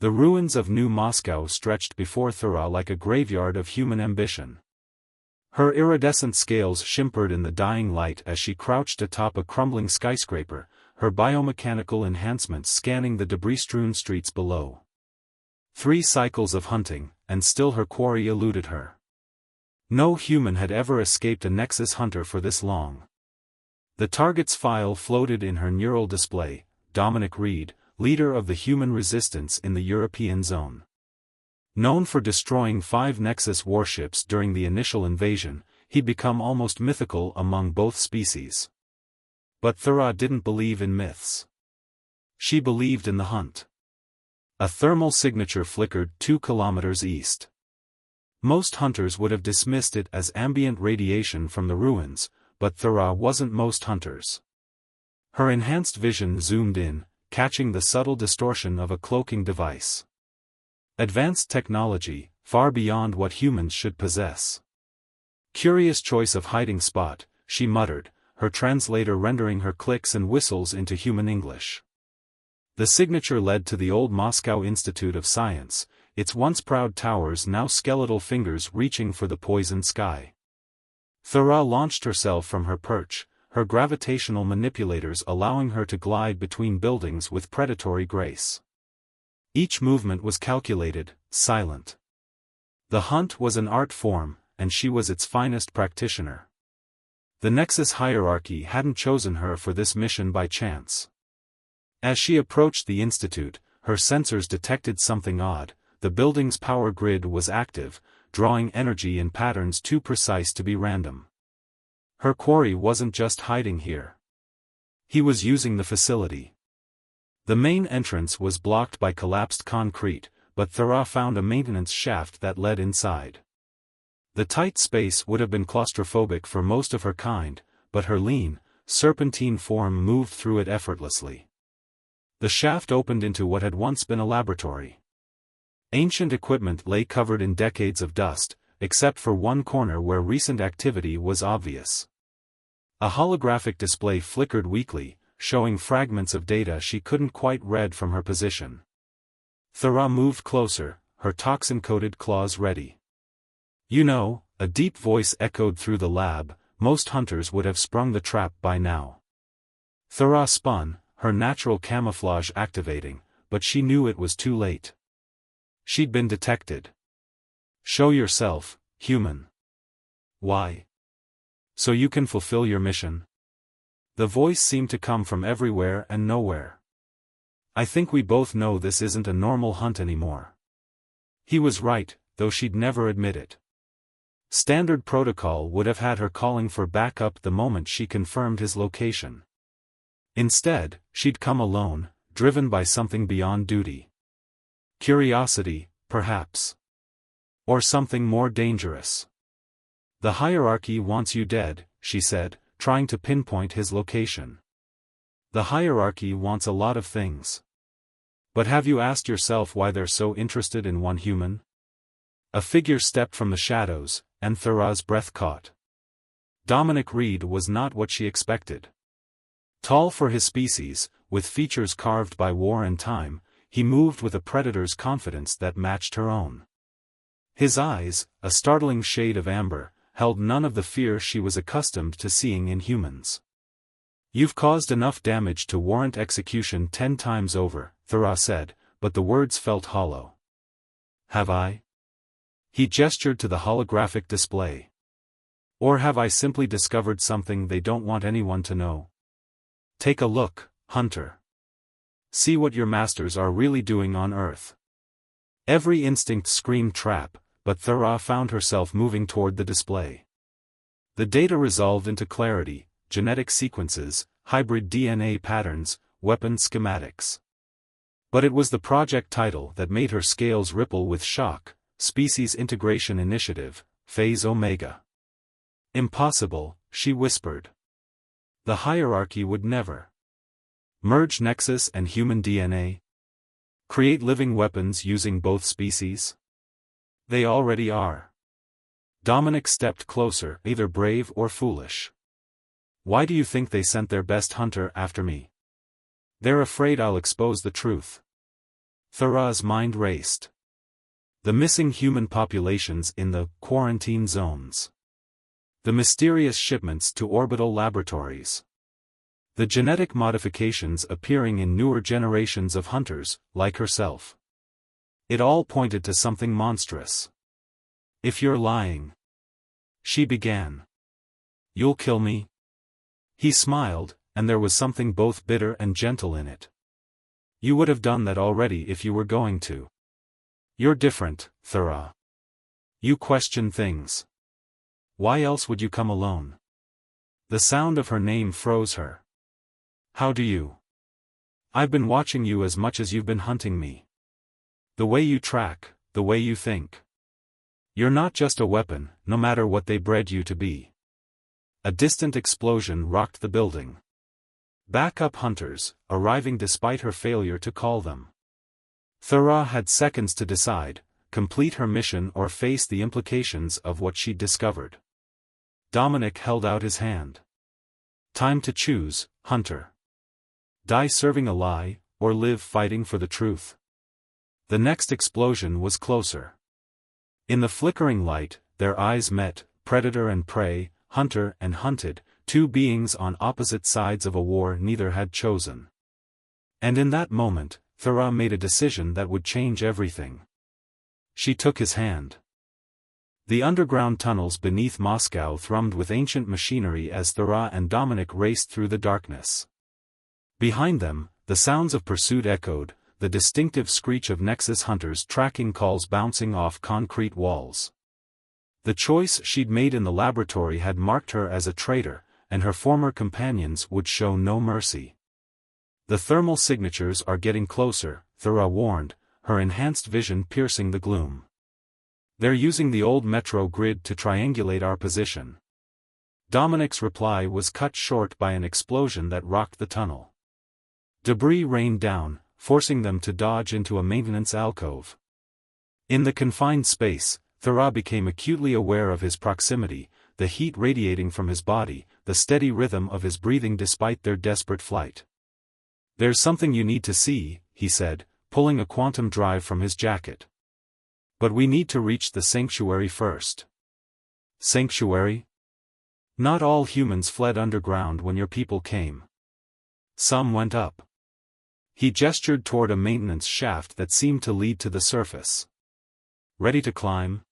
The ruins of New Moscow stretched before Thera like a graveyard of human ambition. Her iridescent scales shimmered in the dying light as she crouched atop a crumbling skyscraper, her biomechanical enhancements scanning the debris-strewn streets below. 3 cycles of hunting, and still her quarry eluded her. No human had ever escaped a Nexus hunter for this long. The target's file floated in her neural display: Dominic Reed, leader of the human resistance in the European zone. Known for destroying 5 Nexus warships during the initial invasion, he'd become almost mythical among both species. But Thera didn't believe in myths. She believed in the hunt. A thermal signature flickered 2 kilometers east. Most hunters would have dismissed it as ambient radiation from the ruins, but Thera wasn't most hunters. Her enhanced vision zoomed in, catching the subtle distortion of a cloaking device. Advanced technology, far beyond what humans should possess. Curious choice of hiding spot, she muttered, her translator rendering her clicks and whistles into human English. The signature led to the old Moscow Institute of Science, its once proud towers now skeletal fingers reaching for the poisoned sky. Thera launched herself from her perch, her gravitational manipulators allowing her to glide between buildings with predatory grace. Each movement was calculated, silent. The hunt was an art form, and she was its finest practitioner. The Nexus hierarchy hadn't chosen her for this mission by chance. As she approached the Institute, her sensors detected something odd. The building's power grid was active, drawing energy in patterns too precise to be random. Her quarry wasn't just hiding here. He was using the facility. The main entrance was blocked by collapsed concrete, but Thera found a maintenance shaft that led inside. The tight space would have been claustrophobic for most of her kind, but her lean, serpentine form moved through it effortlessly. The shaft opened into what had once been a laboratory. Ancient equipment lay covered in decades of dust, except for one corner where recent activity was obvious. A holographic display flickered weakly, showing fragments of data she couldn't quite read from her position. Thera moved closer, her toxin-coated claws ready. "You know," a deep voice echoed through the lab, "most hunters would have sprung the trap by now." Thera spun, her natural camouflage activating, but she knew it was too late. She'd been detected. "Show yourself, human." "Why?" "So you can fulfill your mission." The voice seemed to come from everywhere and nowhere. "I think we both know this isn't a normal hunt anymore." He was right, though she'd never admit it. Standard protocol would have had her calling for backup the moment she confirmed his location. Instead, she'd come alone, driven by something beyond duty. Curiosity, perhaps. Or something more dangerous. "The hierarchy wants you dead," she said, trying to pinpoint his location. "The hierarchy wants a lot of things. But have you asked yourself why they're so interested in one human?" A figure stepped from the shadows, and Thera's breath caught. Dominic Reed was not what she expected. Tall for his species, with features carved by war and time, he moved with a predator's confidence that matched her own. His eyes, a startling shade of amber, held none of the fear she was accustomed to seeing in humans. "You've caused enough damage to warrant execution 10 times over," Thera said, but the words felt hollow. "Have I?" He gestured to the holographic display. "Or have I simply discovered something they don't want anyone to know? Take a look, Hunter. See what your masters are really doing on Earth." Every instinct screamed trap, but Thera found herself moving toward the display. The data resolved into clarity: genetic sequences, hybrid DNA patterns, weapon schematics. But it was the project title that made her scales ripple with shock: Species Integration Initiative, Phase Omega. "Impossible," she whispered. "The hierarchy would never merge Nexus and human DNA? Create living weapons using both species? They already are." Dominic stepped closer, either brave or foolish. "Why do you think they sent their best hunter after me?" "They're afraid I'll expose the truth." Thura's mind raced. The missing human populations in the quarantine zones. The mysterious shipments to orbital laboratories. The genetic modifications appearing in newer generations of hunters, like herself. It all pointed to something monstrous. "If you're lying," she began. "You'll kill me?" He smiled, and there was something both bitter and gentle in it. "You would have done that already if you were going to. You're different, Thura. You question things. Why else would you come alone?" The sound of her name froze her. "How do you? I've been watching you as much as you've been hunting me. The way you track, the way you think. You're not just a weapon, no matter what they bred you to be." A distant explosion rocked the building. Backup hunters, arriving despite her failure to call them. Thura had seconds to decide, complete her mission or face the implications of what she'd discovered. Dominic held out his hand. "Time to choose, Hunter. Die serving a lie, or live fighting for the truth." The next explosion was closer. In the flickering light, their eyes met, predator and prey, hunter and hunted, two beings on opposite sides of a war neither had chosen. And in that moment, Thura made a decision that would change everything. She took his hand. The underground tunnels beneath Moscow thrummed with ancient machinery as Thura and Dominic raced through the darkness. Behind them, the sounds of pursuit echoed, the distinctive screech of Nexus hunters' tracking calls bouncing off concrete walls. The choice she'd made in the laboratory had marked her as a traitor, and her former companions would show no mercy. "The thermal signatures are getting closer," Thura warned, her enhanced vision piercing the gloom. "They're using the old metro grid to triangulate our position." Dominic's reply was cut short by an explosion that rocked the tunnel. Debris rained down, forcing them to dodge into a maintenance alcove. In the confined space, Thura became acutely aware of his proximity, the heat radiating from his body, the steady rhythm of his breathing despite their desperate flight. "There's something you need to see," he said, pulling a quantum drive from his jacket. "But we need to reach the sanctuary first." "Sanctuary?" "Not all humans fled underground when your people came. Some went up." He gestured toward a maintenance shaft that seemed to lead to the surface. "Ready to climb?"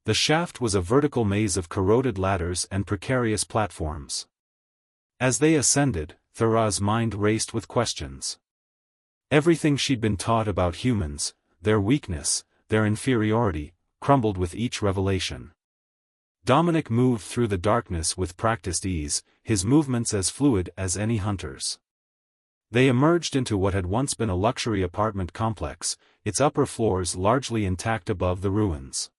The shaft was a vertical maze of corroded ladders and precarious platforms. As they ascended, Thura's mind raced with questions. Everything she'd been taught about humans, their weakness, their inferiority, crumbled with each revelation. Dominic moved through the darkness with practiced ease, his movements as fluid as any hunter's. They emerged into what had once been a luxury apartment complex, its upper floors largely intact above the ruins.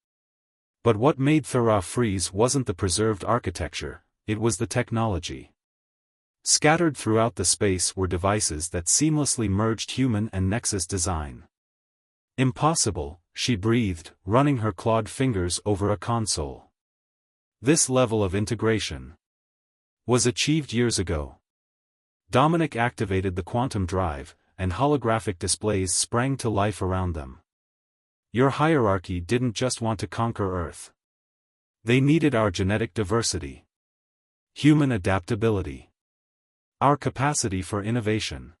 But what made Thura freeze wasn't the preserved architecture, it was the technology. Scattered throughout the space were devices that seamlessly merged human and Nexus design. "Impossible," she breathed, running her clawed fingers over a console. This level of integration was achieved years ago. Dominic activated the quantum drive, and holographic displays sprang to life around them. "Your hierarchy didn't just want to conquer Earth. They needed our genetic diversity. Human adaptability. Our capacity for innovation."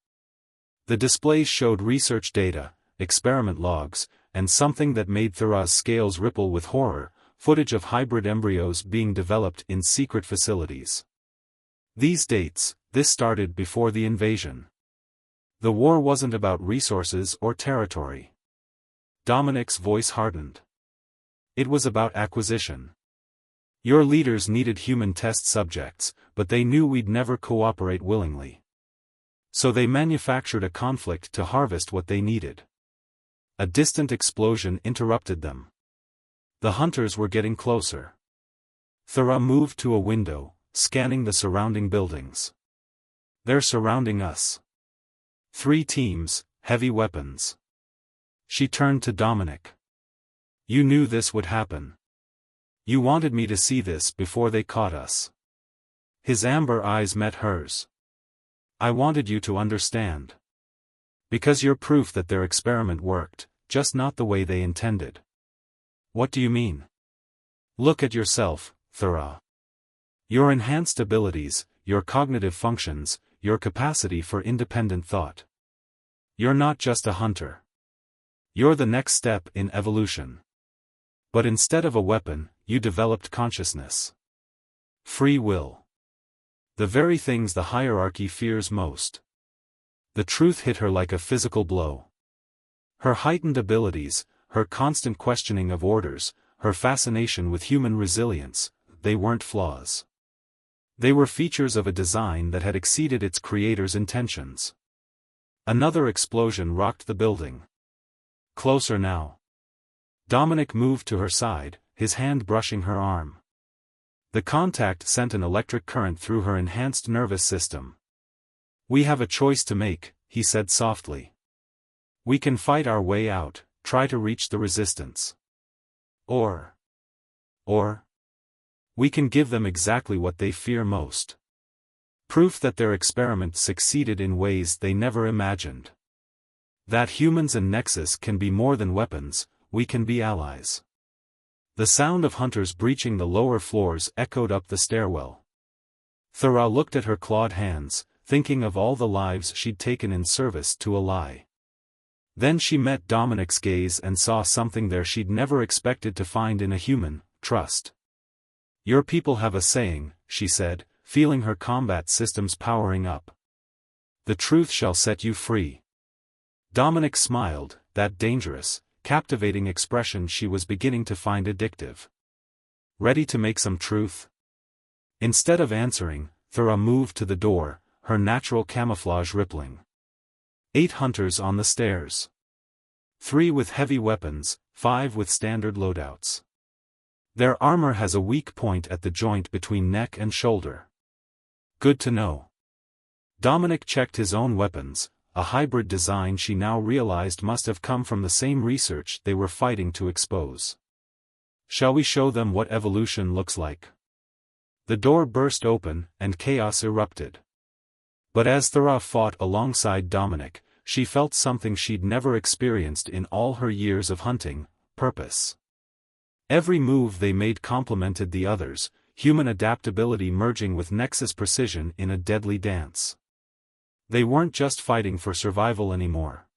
The displays showed research data, experiment logs, and something that made Thura's scales ripple with horror, footage of hybrid embryos being developed in secret facilities. These dates, this started before the invasion. The war wasn't about resources or territory. Dominic's voice hardened. It was about acquisition. "Your leaders needed human test subjects, but they knew we'd never cooperate willingly. So they manufactured a conflict to harvest what they needed." A distant explosion interrupted them. The hunters were getting closer. Thura moved to a window, scanning the surrounding buildings. "They're surrounding us. 3 teams, heavy weapons." She turned to Dominic. "You knew this would happen. You wanted me to see this before they caught us." His amber eyes met hers. "I wanted you to understand. Because you're proof that their experiment worked, just not the way they intended. What do you mean? Look at yourself, Thera. Your enhanced abilities, your cognitive functions, your capacity for independent thought. You're not just a hunter. You're the next step in evolution. But instead of a weapon, you developed consciousness. Free will. The very things the hierarchy fears most. The truth hit her like a physical blow. Her heightened abilities, her constant questioning of orders, her fascination with human resilience, they weren't flaws. They were features of a design that had exceeded its creator's intentions. Another explosion rocked the building. Closer now. Dominic moved to her side, his hand brushing her arm. The contact sent an electric current through her enhanced nervous system. We have a choice to make, he said softly. We can fight our way out, try to reach the resistance. Or we can give them exactly what they fear most. Proof that their experiment succeeded in ways they never imagined. That humans and Nexus can be more than weapons, we can be allies. The sound of hunters breaching the lower floors echoed up the stairwell. Thera looked at her clawed hands, thinking of all the lives she'd taken in service to a lie. Then she met Dominic's gaze and saw something there she'd never expected to find in a human: trust. Your people have a saying, she said, feeling her combat systems powering up. The truth shall set you free. Dominic smiled, that dangerous, captivating expression she was beginning to find addictive. Ready to make some truth? Instead of answering, Thera moved to the door, her natural camouflage rippling. 8 hunters on the stairs. 3 with heavy weapons, 5 with standard loadouts. Their armor has a weak point at the joint between neck and shoulder. Good to know. Dominic checked his own weapons, a hybrid design she now realized must have come from the same research they were fighting to expose. Shall we show them what evolution looks like? The door burst open, and chaos erupted. But as Thera fought alongside Dominic, she felt something she'd never experienced in all her years of hunting: purpose. Every move they made complemented the others, human adaptability merging with Nexus precision in a deadly dance. They weren't just fighting for survival anymore.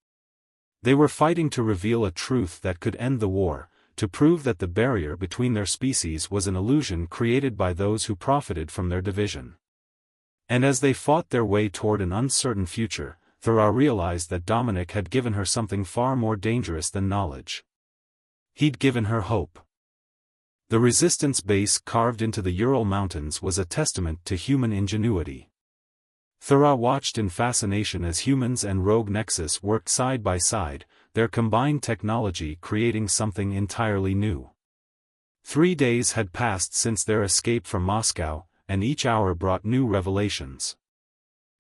They were fighting to reveal a truth that could end the war, to prove that the barrier between their species was an illusion created by those who profited from their division. And as they fought their way toward an uncertain future, Thera realized that Dominic had given her something far more dangerous than knowledge. He'd given her hope. The resistance base carved into the Ural Mountains was a testament to human ingenuity. Thera watched in fascination as humans and rogue Nexus worked side by side, their combined technology creating something entirely new. 3 days had passed since their escape from Moscow, and each hour brought new revelations.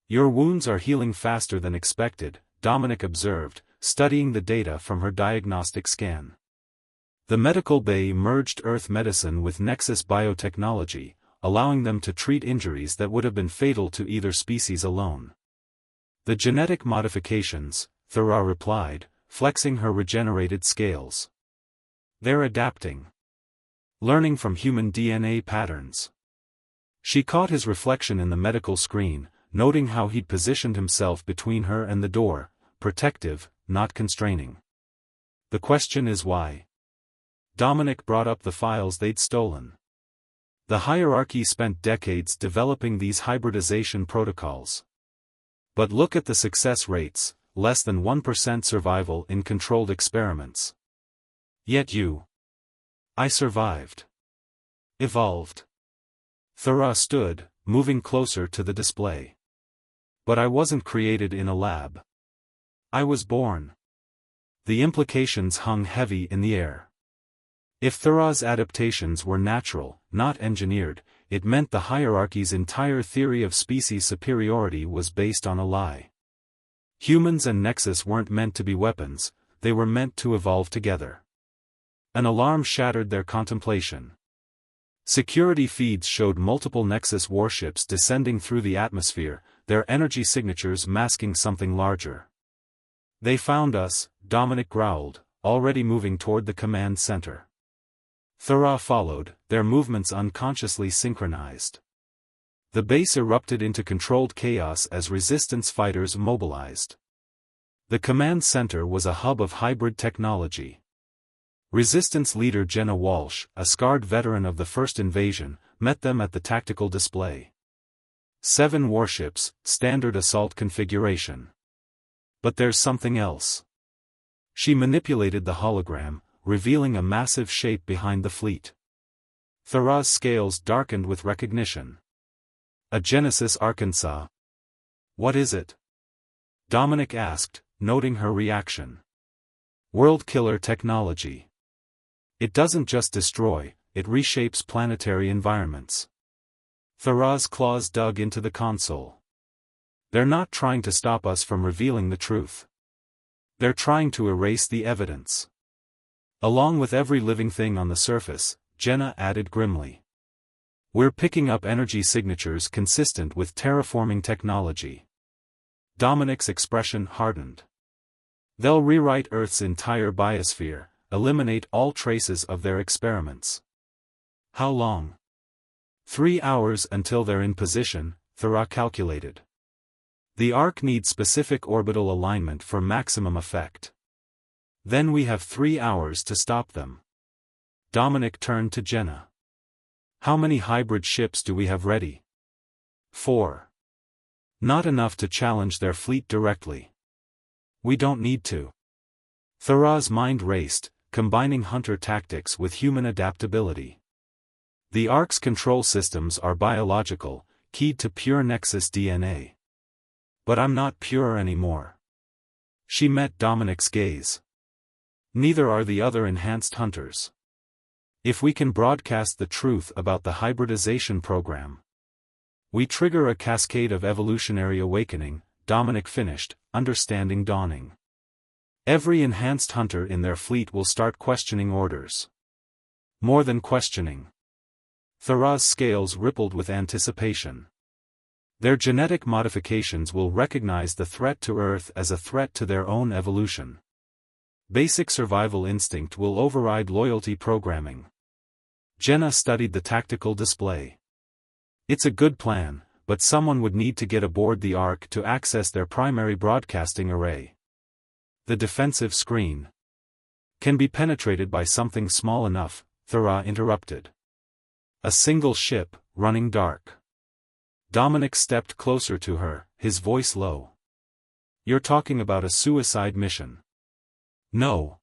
Your wounds are healing faster than expected, Dominic observed, studying the data from her diagnostic scan. The medical bay merged Earth medicine with Nexus biotechnology, allowing them to treat injuries that would have been fatal to either species alone. The genetic modifications, Thera replied, flexing her regenerated scales. They're adapting. Learning from human DNA patterns. She caught his reflection in the medical screen, noting how he'd positioned himself between her and the door, protective, not constraining. The question is why? Dominic brought up the files they'd stolen. The hierarchy spent decades developing these hybridization protocols. But look at the success rates, less than 1% survival in controlled experiments. Yet I survived. Evolved. Thera stood, moving closer to the display. But I wasn't created in a lab. I was born. The implications hung heavy in the air. If Thera's adaptations were natural, not engineered, it meant the hierarchy's entire theory of species superiority was based on a lie. Humans and Nexus weren't meant to be weapons, they were meant to evolve together. An alarm shattered their contemplation. Security feeds showed multiple Nexus warships descending through the atmosphere, their energy signatures masking something larger. They found us, Dominic growled, already moving toward the command center. Thera followed, their movements unconsciously synchronized. The base erupted into controlled chaos as resistance fighters mobilized. The command center was a hub of hybrid technology. Resistance leader Jenna Walsh, a scarred veteran of the first invasion, met them at the tactical display. 7 warships, standard assault configuration. But there's something else. She manipulated the hologram, revealing a massive shape behind the fleet. Thera's scales darkened with recognition. A Genesis Arkansas. What is it? Dominic asked, noting her reaction. World killer technology. It doesn't just destroy, it reshapes planetary environments. Thera's claws dug into the console. They're not trying to stop us from revealing the truth. They're trying to erase the evidence. Along with every living thing on the surface, Jenna added grimly. We're picking up energy signatures consistent with terraforming technology. Dominic's expression hardened. They'll rewrite Earth's entire biosphere, eliminate all traces of their experiments. How long? 3 hours until they're in position, Thera calculated. The Ark needs specific orbital alignment for maximum effect. Then we have 3 hours to stop them. Dominic turned to Jenna. How many hybrid ships do we have ready? 4. Not enough to challenge their fleet directly. We don't need to. Thera's mind raced, combining hunter tactics with human adaptability. The Ark's control systems are biological, keyed to pure Nexus DNA. But I'm not pure anymore. She met Dominic's gaze. Neither are the other enhanced hunters. If we can broadcast the truth about the hybridization program, we trigger a cascade of evolutionary awakening, Dominic finished, understanding dawning. Every enhanced hunter in their fleet will start questioning orders. More than questioning. Thera's scales rippled with anticipation. Their genetic modifications will recognize the threat to Earth as a threat to their own evolution. Basic survival instinct will override loyalty programming. Jenna studied the tactical display. It's a good plan, but someone would need to get aboard the Ark to access their primary broadcasting array. The defensive screen can be penetrated by something small enough, Thera interrupted. A single ship, running dark. Dominic stepped closer to her, his voice low. You're talking about a suicide mission. No.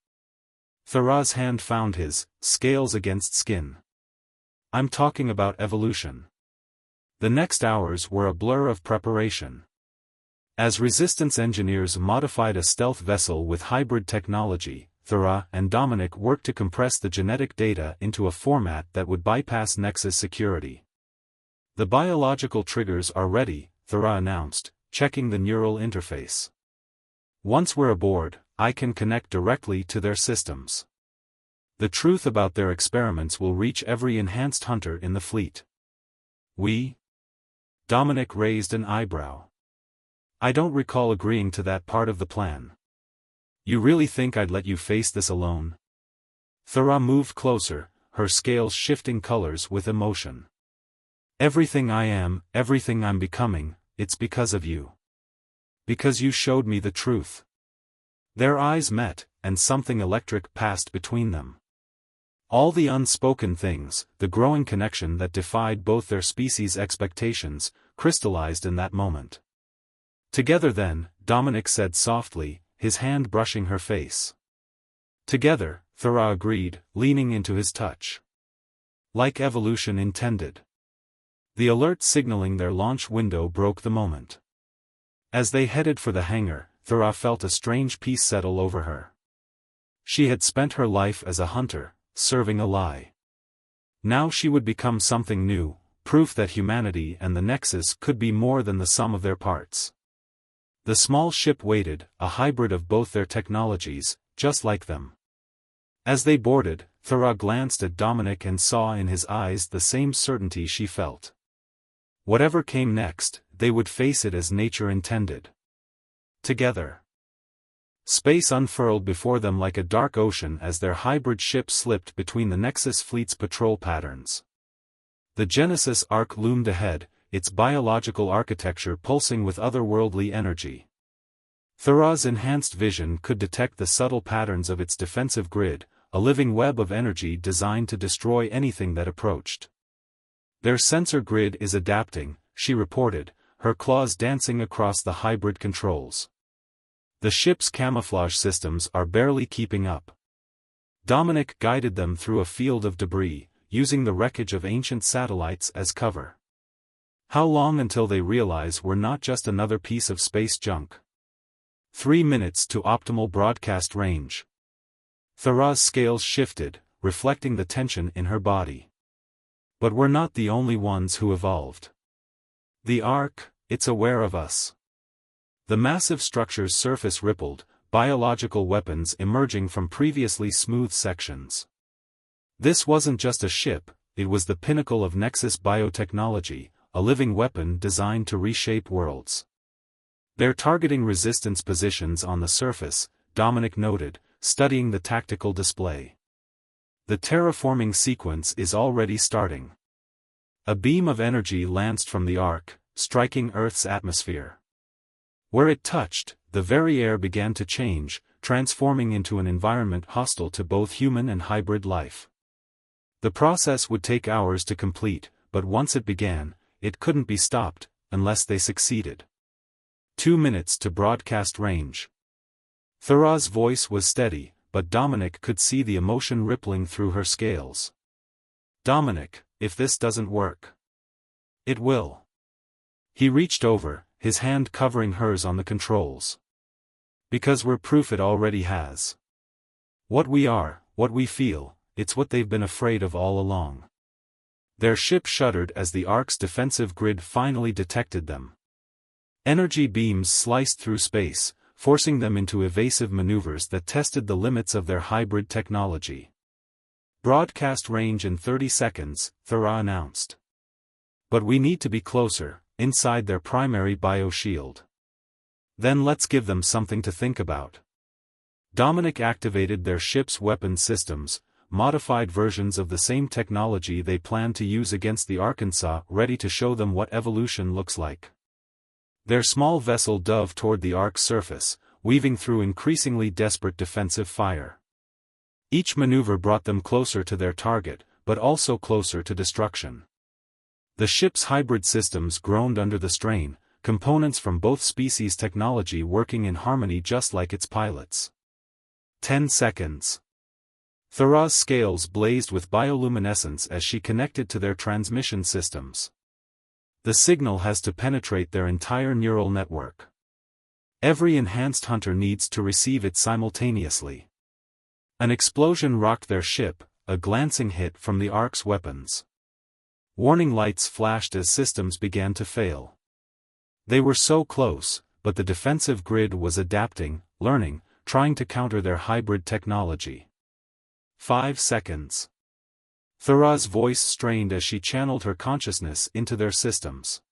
Thera's hand found his, scales against skin. I'm talking about evolution. The next hours were a blur of preparation. As resistance engineers modified a stealth vessel with hybrid technology, Thera and Dominic worked to compress the genetic data into a format that would bypass Nexus security. The biological triggers are ready, Thera announced, checking the neural interface. Once we're aboard, I can connect directly to their systems. The truth about their experiments will reach every enhanced hunter in the fleet. We? Dominic raised an eyebrow. I don't recall agreeing to that part of the plan. You really think I'd let you face this alone? Thera moved closer, her scales shifting colors with emotion. Everything I am, everything I'm becoming, it's because of you. Because you showed me the truth. Their eyes met, and something electric passed between them. All the unspoken things, the growing connection that defied both their species' expectations, crystallized in that moment. Together then, Dominic said softly, his hand brushing her face. Together, Thera agreed, leaning into his touch. Like evolution intended. The alert signaling their launch window broke the moment. As they headed for the hangar, Thera felt a strange peace settle over her. She had spent her life as a hunter, serving a lie. Now she would become something new, proof that humanity and the Nexus could be more than the sum of their parts. The small ship waited, a hybrid of both their technologies, just like them. As they boarded, Thera glanced at Dominic and saw in his eyes the same certainty she felt. Whatever came next, they would face it as nature intended. Together. Space unfurled before them like a dark ocean as their hybrid ship slipped between the Nexus fleet's patrol patterns. The Genesis Ark loomed ahead, its biological architecture pulsing with otherworldly energy. Thura's enhanced vision could detect the subtle patterns of its defensive grid, a living web of energy designed to destroy anything that approached. Their sensor grid is adapting, she reported, her claws dancing across the hybrid controls. The ship's camouflage systems are barely keeping up. Dominic guided them through a field of debris, using the wreckage of ancient satellites as cover. How long until they realize we're not just another piece of space junk? 3 minutes to optimal broadcast range. Thura's scales shifted, reflecting the tension in her body. But we're not the only ones who evolved. The Ark, it's aware of us. The massive structure's surface rippled, biological weapons emerging from previously smooth sections. This wasn't just a ship, it was the pinnacle of Nexus biotechnology, a living weapon designed to reshape worlds. They're targeting resistance positions on the surface, Dominic noted, studying the tactical display. The terraforming sequence is already starting. A beam of energy lanced from the Ark, striking Earth's atmosphere. Where it touched, the very air began to change, transforming into an environment hostile to both human and hybrid life. The process would take hours to complete, but once it began, it couldn't be stopped, unless they succeeded. 2 minutes to broadcast range. Thura's voice was steady, but Dominic could see the emotion rippling through her scales. Dominic, if this doesn't work. It will. He reached over, his hand covering hers on the controls. Because we're proof it already has. What we are, what we feel, it's what they've been afraid of all along. Their ship shuddered as the Ark's defensive grid finally detected them. Energy beams sliced through space, forcing them into evasive maneuvers that tested the limits of their hybrid technology. Broadcast range in 30 seconds, Thura announced. But we need to be closer, inside their primary bioshield. Then let's give them something to think about. Dominic activated their ship's weapon systems, modified versions of the same technology they planned to use against the Arkansas, ready to show them what evolution looks like. Their small vessel dove toward the Ark's surface, weaving through increasingly desperate defensive fire. Each maneuver brought them closer to their target, but also closer to destruction. The ship's hybrid systems groaned under the strain, components from both species' technology working in harmony just like its pilots. 10 seconds. Thura's scales blazed with bioluminescence as she connected to their transmission systems. The signal has to penetrate their entire neural network. Every enhanced hunter needs to receive it simultaneously. An explosion rocked their ship, a glancing hit from the Ark's weapons. Warning lights flashed as systems began to fail. They were so close, but the defensive grid was adapting, learning, trying to counter their hybrid technology. 5 seconds. Thura's voice strained as she channeled her consciousness into their systems.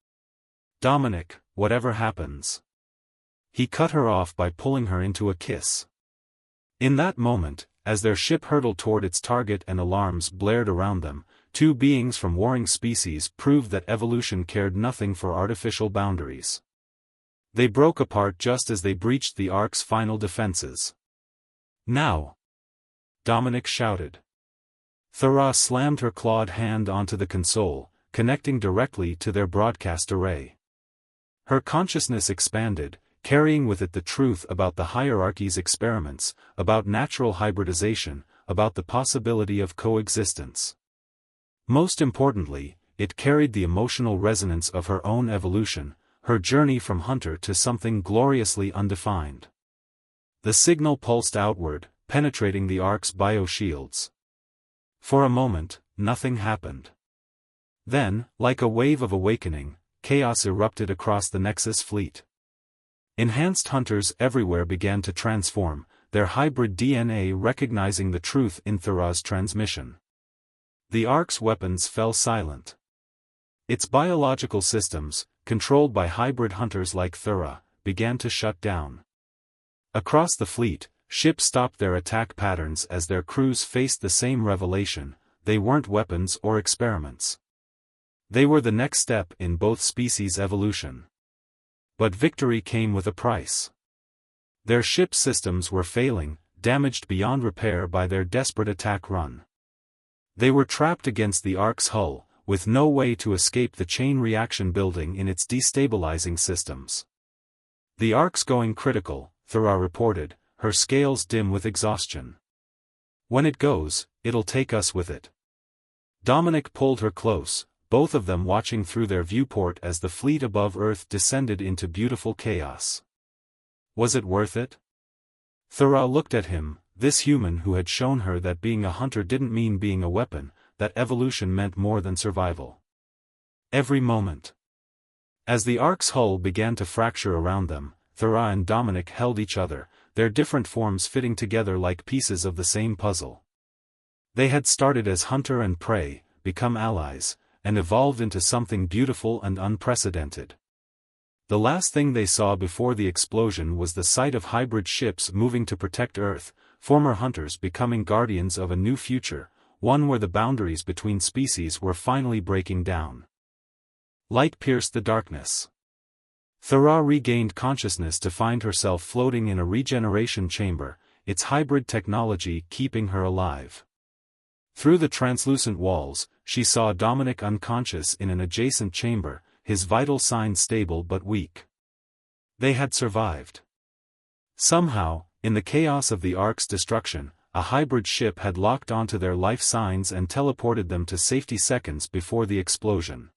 Dominic, whatever happens. He cut her off by pulling her into a kiss. In that moment, as their ship hurtled toward its target and alarms blared around them, two beings from warring species proved that evolution cared nothing for artificial boundaries. They broke apart just as they breached the Ark's final defenses. Now! Dominic shouted. Thura slammed her clawed hand onto the console, connecting directly to their broadcast array. Her consciousness expanded, carrying with it the truth about the hierarchy's experiments, about natural hybridization, about the possibility of coexistence. Most importantly, it carried the emotional resonance of her own evolution, her journey from hunter to something gloriously undefined. The signal pulsed outward, penetrating the Ark's bioshields. For a moment, nothing happened. Then, like a wave of awakening, chaos erupted across the Nexus fleet. Enhanced hunters everywhere began to transform, their hybrid DNA recognizing the truth in Thura's transmission. The Ark's weapons fell silent. Its biological systems, controlled by hybrid hunters like Thura, began to shut down. Across the fleet, ships stopped their attack patterns as their crews faced the same revelation: they weren't weapons or experiments. They were the next step in both species' evolution. But victory came with a price. Their ship systems were failing, damaged beyond repair by their desperate attack run. They were trapped against the Ark's hull, with no way to escape the chain reaction building in its destabilizing systems. "The Ark's going critical," Thera reported, her scales dim with exhaustion. "When it goes, it'll take us with it." Dominic pulled her close, both of them watching through their viewport as the fleet above Earth descended into beautiful chaos. Was it worth it? Thera looked at him, this human who had shown her that being a hunter didn't mean being a weapon, that evolution meant more than survival. Every moment. As the Ark's hull began to fracture around them, Thera and Dominic held each other, their different forms fitting together like pieces of the same puzzle. They had started as hunter and prey, become allies, and evolved into something beautiful and unprecedented. The last thing they saw before the explosion was the sight of hybrid ships moving to protect Earth, former hunters becoming guardians of a new future, one where the boundaries between species were finally breaking down. Light pierced the darkness. Thera regained consciousness to find herself floating in a regeneration chamber, its hybrid technology keeping her alive. Through the translucent walls, she saw Dominic unconscious in an adjacent chamber, his vital signs stable but weak. They had survived. Somehow, in the chaos of the Ark's destruction, a hybrid ship had locked onto their life signs and teleported them to safety seconds before the explosion.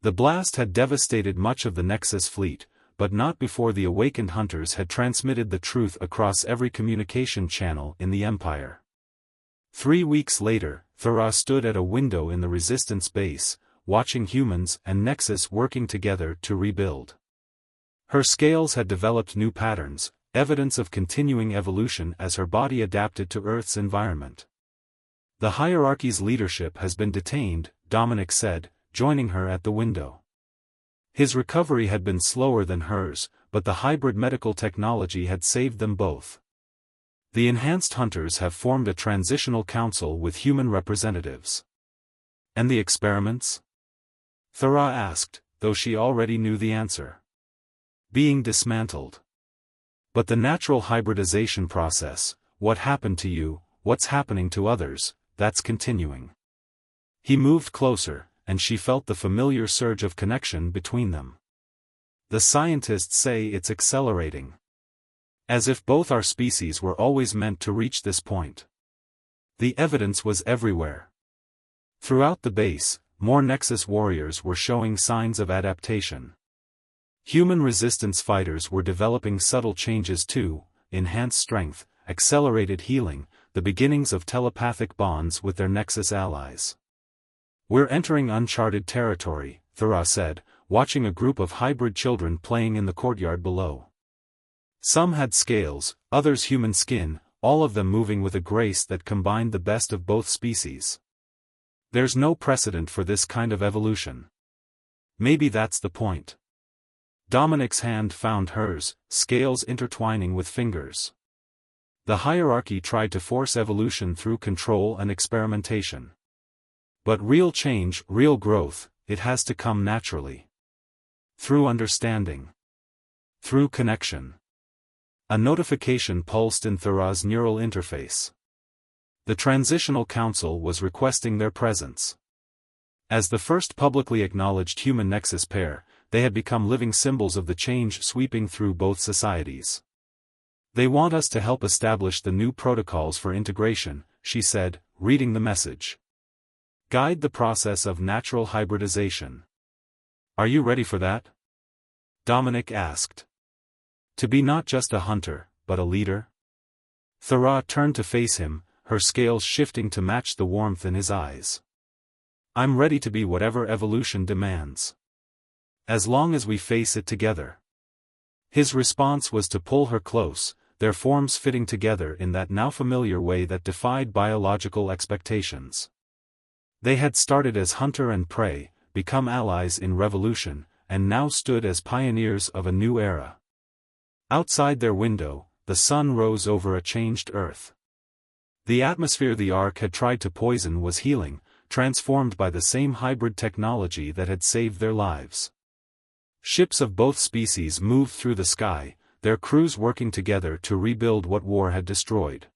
The blast had devastated much of the Nexus fleet, but not before the awakened hunters had transmitted the truth across every communication channel in the Empire. 3 weeks later, Thera stood at a window in the Resistance base, watching humans and Nexus working together to rebuild. Her scales had developed new patterns, evidence of continuing evolution as her body adapted to Earth's environment. "The hierarchy's leadership has been detained," Dominic said, joining her at the window. His recovery had been slower than hers, but the hybrid medical technology had saved them both. "The enhanced hunters have formed a transitional council with human representatives." "And the experiments?" Thera asked, though she already knew the answer. "Being dismantled. But the natural hybridization process, what happened to you, what's happening to others, that's continuing." He moved closer, and she felt the familiar surge of connection between them. "The scientists say it's accelerating. As if both our species were always meant to reach this point." The evidence was everywhere. Throughout the base, more Nexus warriors were showing signs of adaptation. Human resistance fighters were developing subtle changes too: enhanced strength, accelerated healing, the beginnings of telepathic bonds with their Nexus allies. "We're entering uncharted territory," Thera said, watching a group of hybrid children playing in the courtyard below. Some had scales, others human skin, all of them moving with a grace that combined the best of both species. "There's no precedent for this kind of evolution. Maybe that's the point." Dominic's hand found hers, scales intertwining with fingers. "The hierarchy tried to force evolution through control and experimentation. But real change, real growth, it has to come naturally. Through understanding. Through connection." A notification pulsed in Thera's neural interface. The Transitional Council was requesting their presence. As the first publicly acknowledged human Nexus pair, they had become living symbols of the change sweeping through both societies. "They want us to help establish the new protocols for integration," she said, reading the message. "Guide the process of natural hybridization." "Are you ready for that?" Dominic asked. "To be not just a hunter, but a leader?" Thera turned to face him, her scales shifting to match the warmth in his eyes. "I'm ready to be whatever evolution demands. As long as we face it together." His response was to pull her close, their forms fitting together in that now familiar way that defied biological expectations. They had started as hunter and prey, become allies in revolution, and now stood as pioneers of a new era. Outside their window, the sun rose over a changed Earth. The atmosphere the Ark had tried to poison was healing, transformed by the same hybrid technology that had saved their lives. Ships of both species moved through the sky, their crews working together to rebuild what war had destroyed.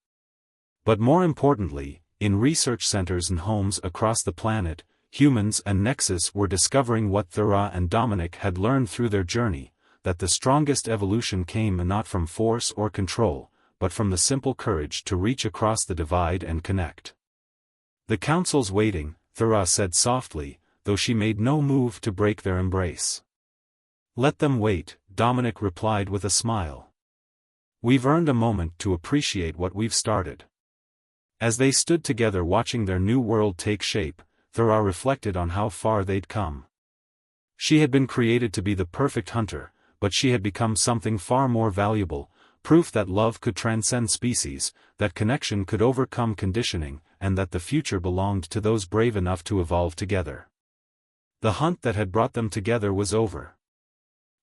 But more importantly, in research centers and homes across the planet, humans and Nexus were discovering what Thera and Dominic had learned through their journey, that the strongest evolution came not from force or control, but from the simple courage to reach across the divide and connect. "The Council's waiting," Thera said softly, though she made no move to break their embrace. "Let them wait," Dominic replied with a smile. "We've earned a moment to appreciate what we've started." As they stood together watching their new world take shape, Thera reflected on how far they'd come. She had been created to be the perfect hunter, but she had become something far more valuable, proof that love could transcend species, that connection could overcome conditioning, and that the future belonged to those brave enough to evolve together. The hunt that had brought them together was over.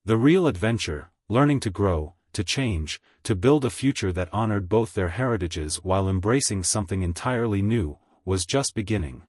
The real adventure, learning to grow, to change, to build a future that honored both their heritages while embracing something entirely new, was just beginning.